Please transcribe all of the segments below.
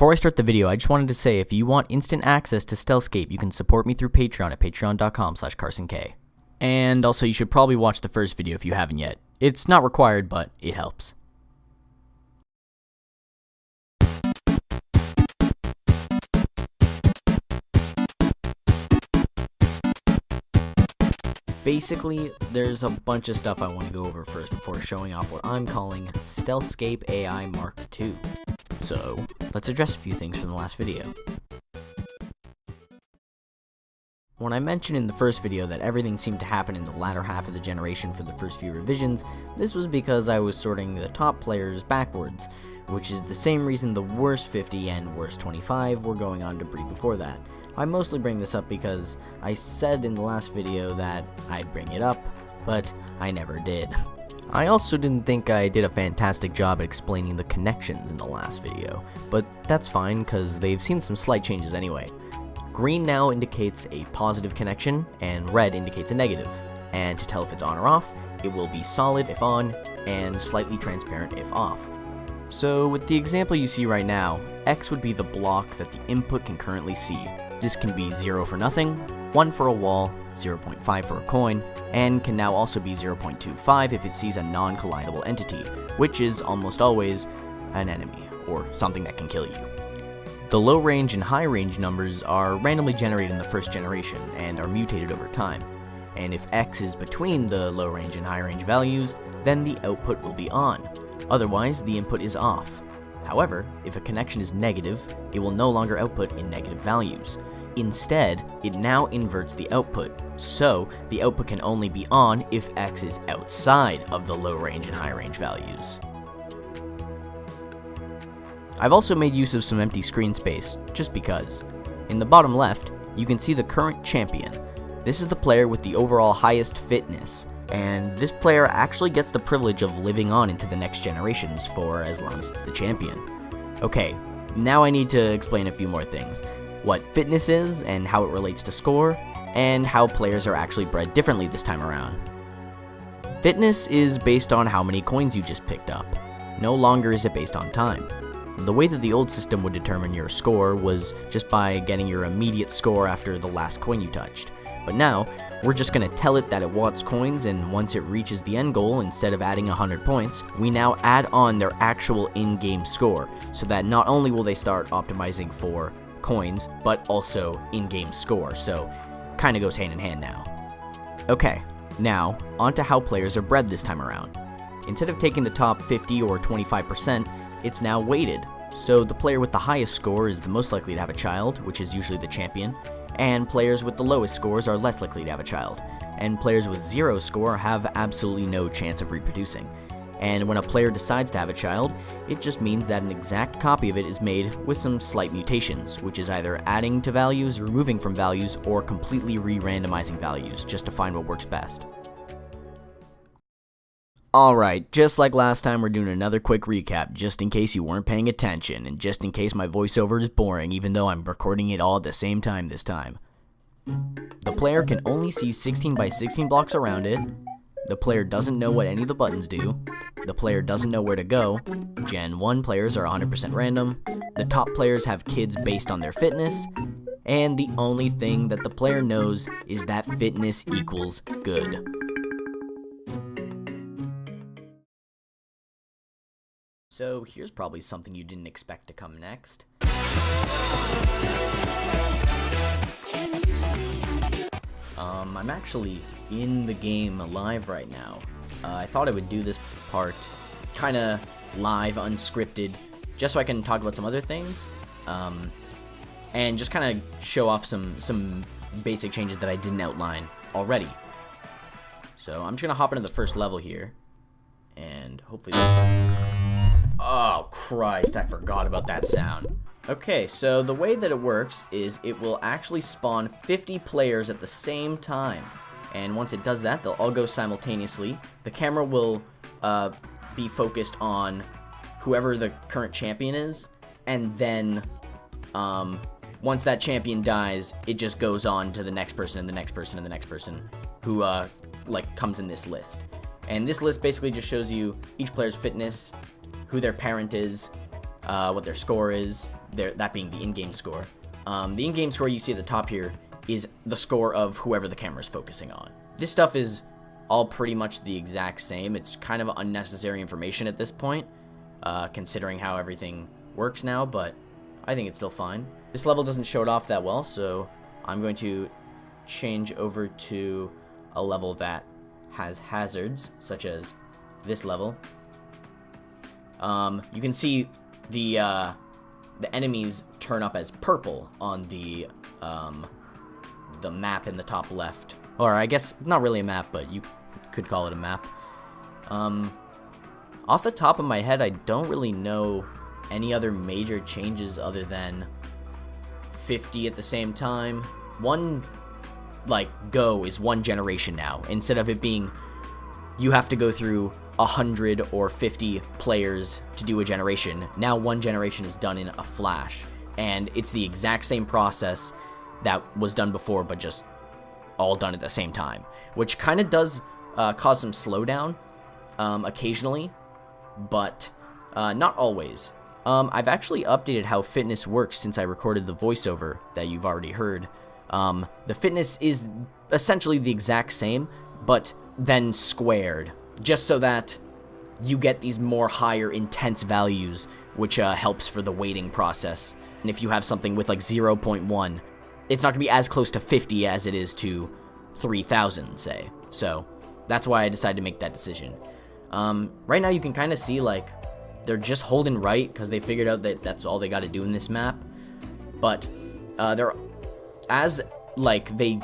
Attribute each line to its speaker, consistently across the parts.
Speaker 1: Before I start the video, I just wanted to say if you want instant access to Stealthscape, you can support me through Patreon at patreon.com/CarsonK. And also, you should probably watch the first video if you haven't yet. It's not required, but it helps. Basically, there's a bunch of stuff I want to go over first before showing off what I'm calling Stealthscape AI Mark II. So, let's address a few things from the last video. When I mentioned in the first video that everything seemed to happen in the latter half of the generation for the first few revisions, this was because I was sorting the top players backwards, which is the same reason the worst 50 and worst 25 were going on debris before that. I mostly bring this up because I said in the last video that I'd bring it up, but I never did. I also didn't think I did a fantastic job at explaining the connections in the last video, but that's fine because they've seen some slight changes anyway. Green now indicates a positive connection, and red indicates a negative, and to tell if it's on or off, it will be solid if on, and slightly transparent if off. So with the example you see right now, X would be the block that the input can currently see. This can be 0 for nothing, 1 for a wall, 0.5 for a coin, and can now also be 0.25 if it sees a non-collidable entity, which is almost always an enemy, or something that can kill you. The low range and high range numbers are randomly generated in the first generation, and are mutated over time, and if X is between the low range and high range values, then the output will be on, otherwise the input is off. However, if a connection is negative, it will no longer output in negative values. Instead, it now inverts the output, so the output can only be on if X is outside of the low range and high range values. I've also made use of some empty screen space, just because. In the bottom left, you can see the current champion. This is the player with the overall highest fitness, and this player actually gets the privilege of living on into the next generations for as long as it's the champion. Okay, now I need to explain a few more things. What fitness is, and how it relates to score, and how players are actually bred differently this time around. Fitness is based on how many coins you just picked up. No longer is it based on time. The way that the old system would determine your score was just by getting your immediate score after the last coin you touched. But now, we're just going to tell it that it wants coins, and once it reaches the end goal, instead of adding 100 points, we now add on their actual in-game score, so that not only will they start optimizing for coins, but also in-game score, so kinda goes hand in hand now. Okay, now, onto how players are bred this time around. Instead of taking the top 50 or 25%, it's now weighted, so the player with the highest score is the most likely to have a child, which is usually the champion, and players with the lowest scores are less likely to have a child, and players with 0 score have absolutely no chance of reproducing. And when a player decides to have a child, it just means that an exact copy of it is made with some slight mutations, which is either adding to values, removing from values, or completely re-randomizing values, just to find what works best. Alright, just like last time, we're doing another quick recap, just in case you weren't paying attention, and just in case my voiceover is boring, even though I'm recording it all at the same time this time. The player can only see 16 by 16 blocks around it. The player doesn't know what any of the buttons do. The player doesn't know where to go. Gen 1 players are 100% random. The top players have kids based on their fitness. And the only thing that the player knows is that fitness equals good. So here's probably something you didn't expect to come next. I'm actually in the game live right now. I thought I would do this part kinda live, unscripted, just so I can talk about some other things, and just kinda show off some basic changes that I didn't outline already. So I'm just gonna hop into the first level here, and hopefully... Oh, Christ, I forgot about that sound. Okay, so the way that it works is it will actually spawn 50 players at the same time. And once it does that, they'll all go simultaneously. The camera will be focused on whoever the current champion is. And then once that champion dies, it just goes on to the next person and the next person and the next person who comes in this list. And this list basically just shows you each player's fitness, who their parent is, what their score is, that being the in-game score. The in-game score you see at the top here is the score of whoever the camera is focusing on. This stuff is all pretty much the exact same. It's kind of unnecessary information at this point, considering how everything works now, but I think it's still fine. This level doesn't show it off that well, so I'm going to change over to a level that has hazards, such as this level. You can see the enemies turn up as purple on the map in the top left. Or I guess not really a map, but you could call it a map. Off the top of my head, I don't really know any other major changes other than 50 at the same time. One, like, go is one generation now. Instead of it being you have to go through 100 or 50 players to do a generation, now one generation is done in a flash. And it's the exact same process that was done before, but just all done at the same time, which kind of does cause some slowdown occasionally, but not always. I've actually updated how fitness works since I recorded the voiceover that you've already heard. The fitness is essentially the exact same, but then squared, just so that you get these more higher intense values, which helps for the weighting process. And if you have something with like 0.1, it's not going to be as close to 50 as it is to 3,000, say. So that's why I decided to make that decision. Right now you can kind of see, like, they're just holding right because they figured out that that's all they got to do in this map. But as like they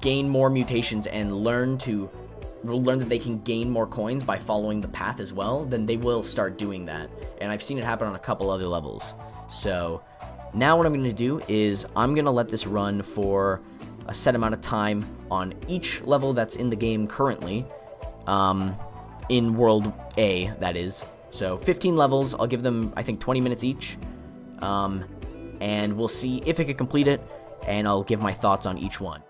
Speaker 1: gain more mutations and learn that they can gain more coins by following the path as well, then they will start doing that. And I've seen it happen on a couple other levels. So now what I'm going to do is I'm going to let this run for a set amount of time on each level that's in the game currently, in World A, that is. So 15 levels, I'll give them, I think, 20 minutes each, and we'll see if I can complete it, and I'll give my thoughts on each one.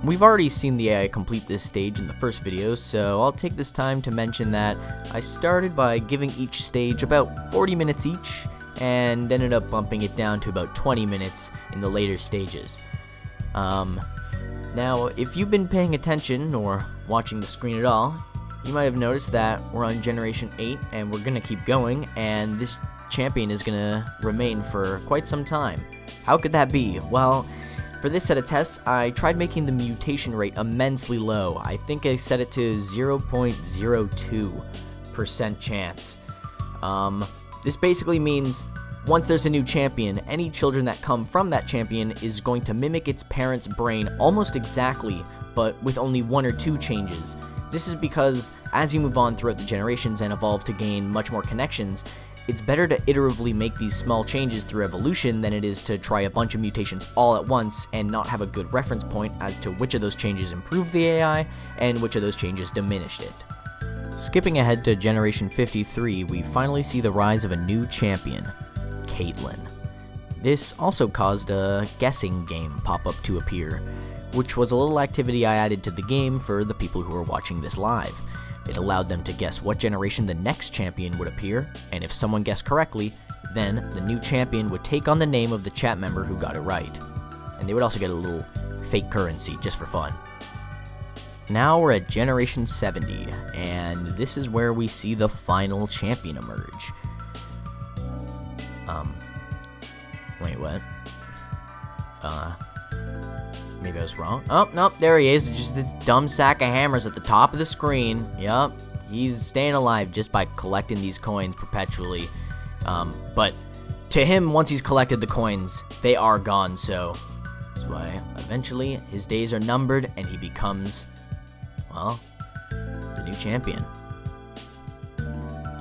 Speaker 1: We've already seen the AI complete this stage in the first video, so I'll take this time to mention that I started by giving each stage about 40 minutes each, and ended up bumping it down to about 20 minutes in the later stages. Now, if you've been paying attention or watching the screen at all, you might have noticed that we're on Generation 8, and we're gonna keep going, and this champion is gonna remain for quite some time. How could that be? Well, for this set of tests, I tried making the mutation rate immensely low. I think I set it to 0.02% chance. This basically means once there's a new champion, any children that come from that champion is going to mimic its parent's brain almost exactly, but with only one or two changes. This is because as you move on throughout the generations and evolve to gain much more connections, it's better to iteratively make these small changes through evolution than it is to try a bunch of mutations all at once and not have a good reference point as to which of those changes improved the AI and which of those changes diminished it. Skipping ahead to Generation 53, we finally see the rise of a new champion, Caitlyn. This also caused a guessing game pop-up to appear, which was a little activity I added to the game for the people who are watching this live. It allowed them to guess what generation the next champion would appear, and if someone guessed correctly, then the new champion would take on the name of the chat member who got it right. And they would also get a little fake currency just for fun. Now we're at Generation 70, and this is where we see the final champion emerge. Wait, what? Maybe I was wrong. Oh, nope, there he is. Just this dumb sack of hammers at the top of the screen. Yup, he's staying alive just by collecting these coins perpetually. But to him, once he's collected the coins, they are gone, so that's why eventually his days are numbered and he becomes, well, the new champion.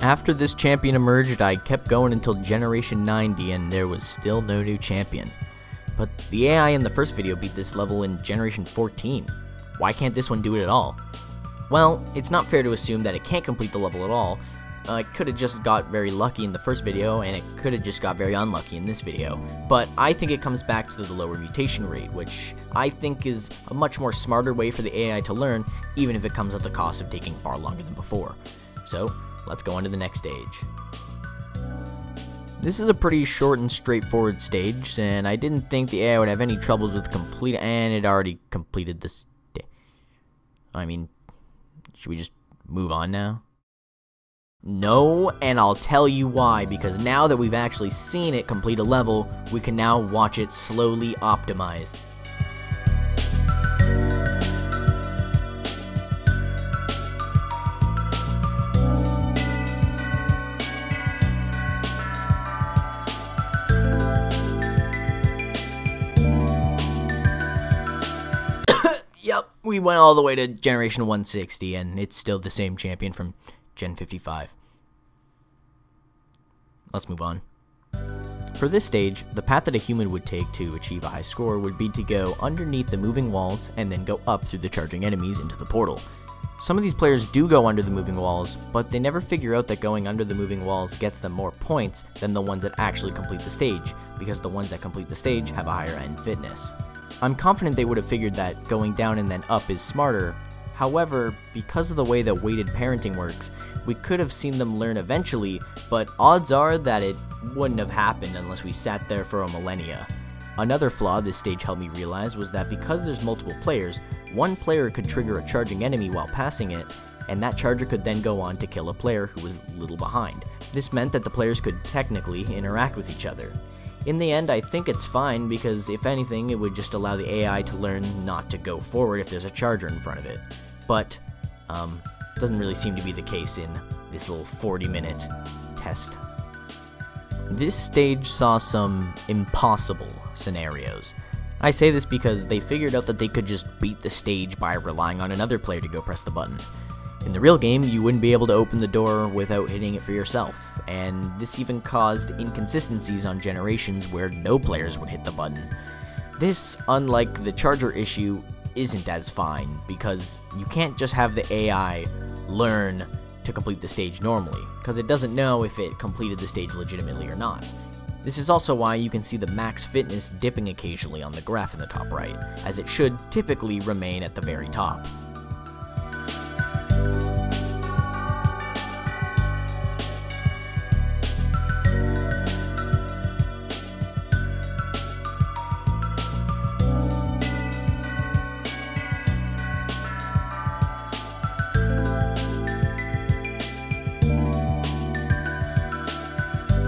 Speaker 1: After this champion emerged, I kept going until Generation 90 and there was still no new champion. But the AI in the first video beat this level in Generation 14. Why can't this one do it at all? Well, it's not fair to assume that it can't complete the level at all, I could have just got very lucky in the first video, and it could have just got very unlucky in this video. But I think it comes back to the lower mutation rate, which I think is a much more smarter way for the AI to learn, even if it comes at the cost of taking far longer than before. So, let's go on to the next stage. This is a pretty short and straightforward stage, and I didn't think the AI would have any troubles with and it already completed this. I mean, should we just move on now? No, and I'll tell you why, because now that we've actually seen it complete a level, we can now watch it slowly optimize. Yep, we went all the way to Generation 160, and it's still the same champion from Gen 55. Let's move on. For this stage, the path that a human would take to achieve a high score would be to go underneath the moving walls and then go up through the charging enemies into the portal. Some of these players do go under the moving walls, but they never figure out that going under the moving walls gets them more points than the ones that actually complete the stage, because the ones that complete the stage have a higher end fitness. I'm confident they would have figured that going down and then up is smarter. However, because of the way that weighted parenting works, we could have seen them learn eventually, but odds are that it wouldn't have happened unless we sat there for a millennia. Another flaw this stage helped me realize was that because there's multiple players, one player could trigger a charging enemy while passing it, and that charger could then go on to kill a player who was a little behind. This meant that the players could technically interact with each other. In the end, I think it's fine, because if anything, it would just allow the AI to learn not to go forward if there's a charger in front of it. But, doesn't really seem to be the case in this little 40-minute test. This stage saw some impossible scenarios. I say this because they figured out that they could just beat the stage by relying on another player to go press the button. In the real game, you wouldn't be able to open the door without hitting it for yourself, and this even caused inconsistencies on generations where no players would hit the button. This, unlike the charger issue, isn't as fine, because you can't just have the AI learn to complete the stage normally, because it doesn't know if it completed the stage legitimately or not. This is also why you can see the max fitness dipping occasionally on the graph in the top right, as it should typically remain at the very top.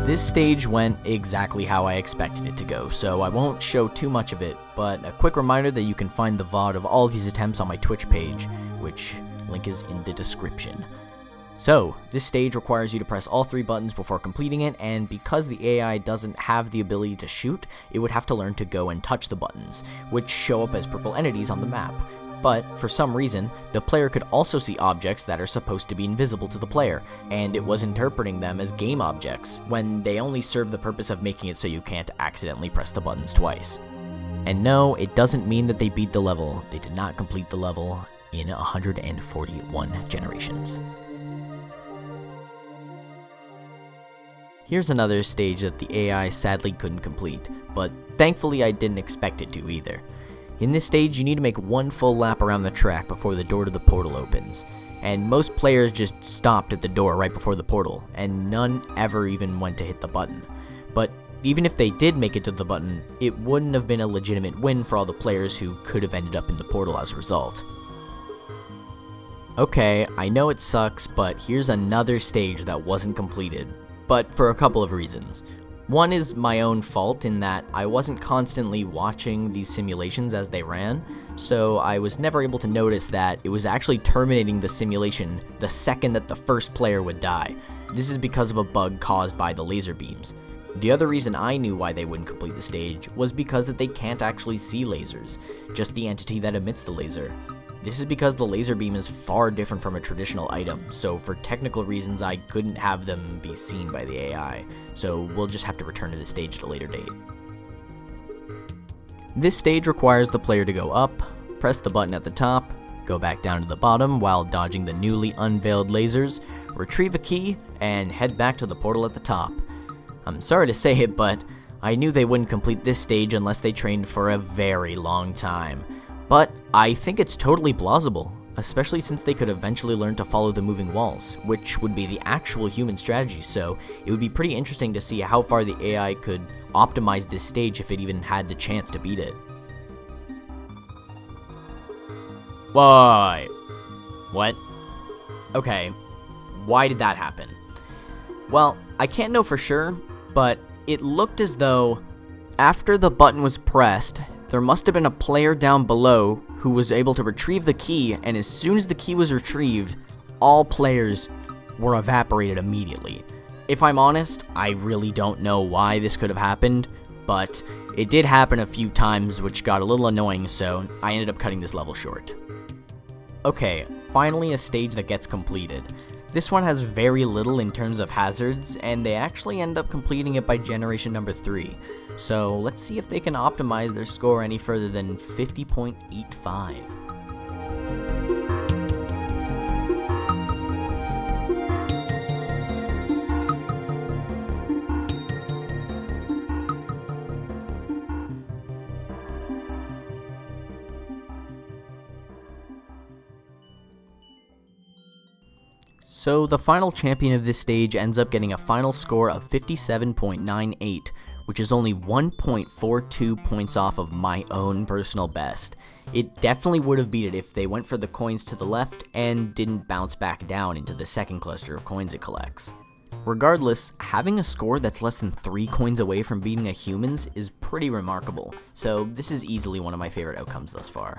Speaker 1: This stage went exactly how I expected it to go, so I won't show too much of it, but a quick reminder that you can find the VOD of all of these attempts on my Twitch page, which link is in the description. So, this stage requires you to press all 3 buttons before completing it, and because the AI doesn't have the ability to shoot, it would have to learn to go and touch the buttons, which show up as purple entities on the map. But, for some reason, the player could also see objects that are supposed to be invisible to the player, and it was interpreting them as game objects, when they only serve the purpose of making it so you can't accidentally press the buttons twice. And no, it doesn't mean that they beat the level. They did not complete the level in 141 generations. Here's another stage that the AI sadly couldn't complete, but thankfully I didn't expect it to either. In this stage, you need to make one full lap around the track before the door to the portal opens, and most players just stopped at the door right before the portal, and none ever even went to hit the button. But even if they did make it to the button, it wouldn't have been a legitimate win for all the players who could have ended up in the portal as a result. Okay, I know it sucks, but here's another stage that wasn't completed, but for a couple of reasons. One is my own fault in that I wasn't constantly watching these simulations as they ran, so I was never able to notice that it was actually terminating the simulation the second that the first player would die. This is because of a bug caused by the laser beams. The other reason I knew why they wouldn't complete the stage was because that they can't actually see lasers, just the entity that emits the laser. This is because the laser beam is far different from a traditional item, so for technical reasons I couldn't have them be seen by the AI, so we'll just have to return to the stage at a later date. This stage requires the player to go up, press the button at the top, go back down to the bottom while dodging the newly unveiled lasers, retrieve a key, and head back to the portal at the top. I'm sorry to say it, but I knew they wouldn't complete this stage unless they trained for a very long time. But I think it's totally plausible, especially since they could eventually learn to follow the moving walls, which would be the actual human strategy, so it would be pretty interesting to see how far the AI could optimize this stage if it even had the chance to beat it. Why? What? Okay, why did that happen? Well, I can't know for sure, but it looked as though after the button was pressed, there must have been a player down below who was able to retrieve the key, and as soon as the key was retrieved, all players were evaporated immediately. If I'm honest, I really don't know why this could have happened, but it did happen a few times, which got a little annoying, so I ended up cutting this level short. Okay, finally a stage that gets completed. This one has very little in terms of hazards, and they actually end up completing it by generation number 3. So let's see if they can optimize their score any further than 50.85. So the final champion of this stage ends up getting a final score of 57.98, which is only 1.42 points off of my own personal best. It definitely would have beat it if they went for the coins to the left and didn't bounce back down into the second cluster of coins it collects. Regardless, having a score that's less than 3 coins away from beating a human's is pretty remarkable, so this is easily one of my favorite outcomes thus far.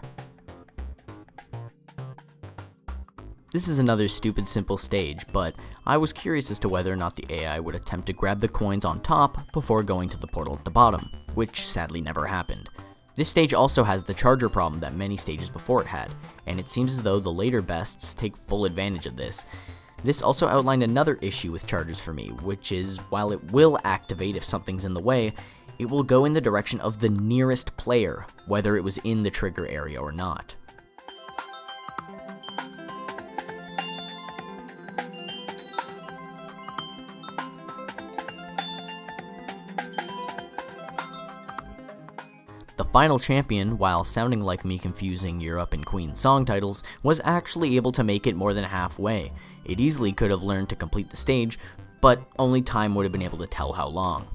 Speaker 1: This is another stupid simple stage, but I was curious as to whether or not the AI would attempt to grab the coins on top before going to the portal at the bottom, which sadly never happened. This stage also has the charger problem that many stages before it had, and it seems as though the later bests take full advantage of this. This also outlined another issue with chargers for me, which is while it will activate if something's in the way, it will go in the direction of the nearest player, whether it was in the trigger area or not. The final champion, while sounding like me confusing Europe and Queen song titles, was actually able to make it more than halfway. It easily could have learned to complete the stage, but only time would have been able to tell how long.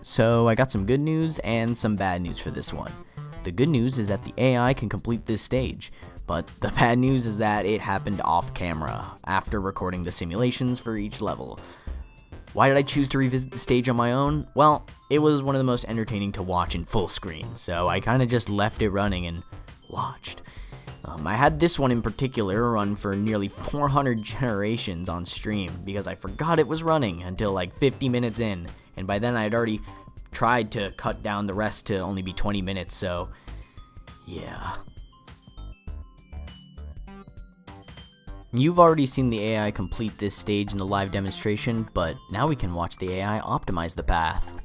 Speaker 1: So I got some good news and some bad news for this one. The good news is that the AI can complete this stage, but the bad news is that it happened off camera, after recording the simulations for each level. Why did I choose to revisit the stage on my own? Well, it was one of the most entertaining to watch in full screen, so I kinda just left it running and watched. I had this one in particular run for nearly 400 generations on stream, because I forgot it was running until like 50 minutes in, and by then I had already tried to cut down the rest to only be 20 minutes, so yeah. You've already seen the AI complete this stage in the live demonstration, but now we can watch the AI optimize the path.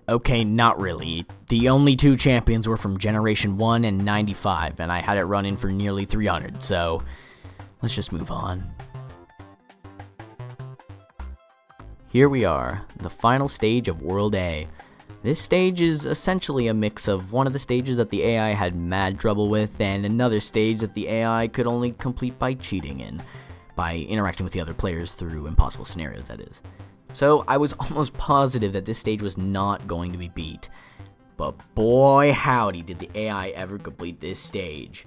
Speaker 1: Okay, not really. The only 2 champions were from Generation 1 and 95, and I had it running for nearly 300, so let's just move on. Here we are, the final stage of World A. This stage is essentially a mix of one of the stages that the AI had mad trouble with, and another stage that the AI could only complete by cheating in, by interacting with the other players through impossible scenarios, that is. So I was almost positive that this stage was not going to be beat. But boy howdy did the AI ever complete this stage.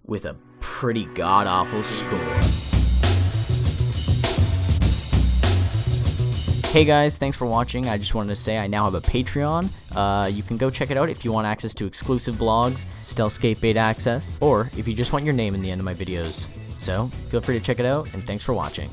Speaker 1: With a pretty god-awful score. Hey guys, thanks for watching. I just wanted to say I now have a Patreon. You can go check it out if you want access to exclusive blogs, Stealthscape beta access, or if you just want your name in the end of my videos. So, feel free to check it out, and thanks for watching.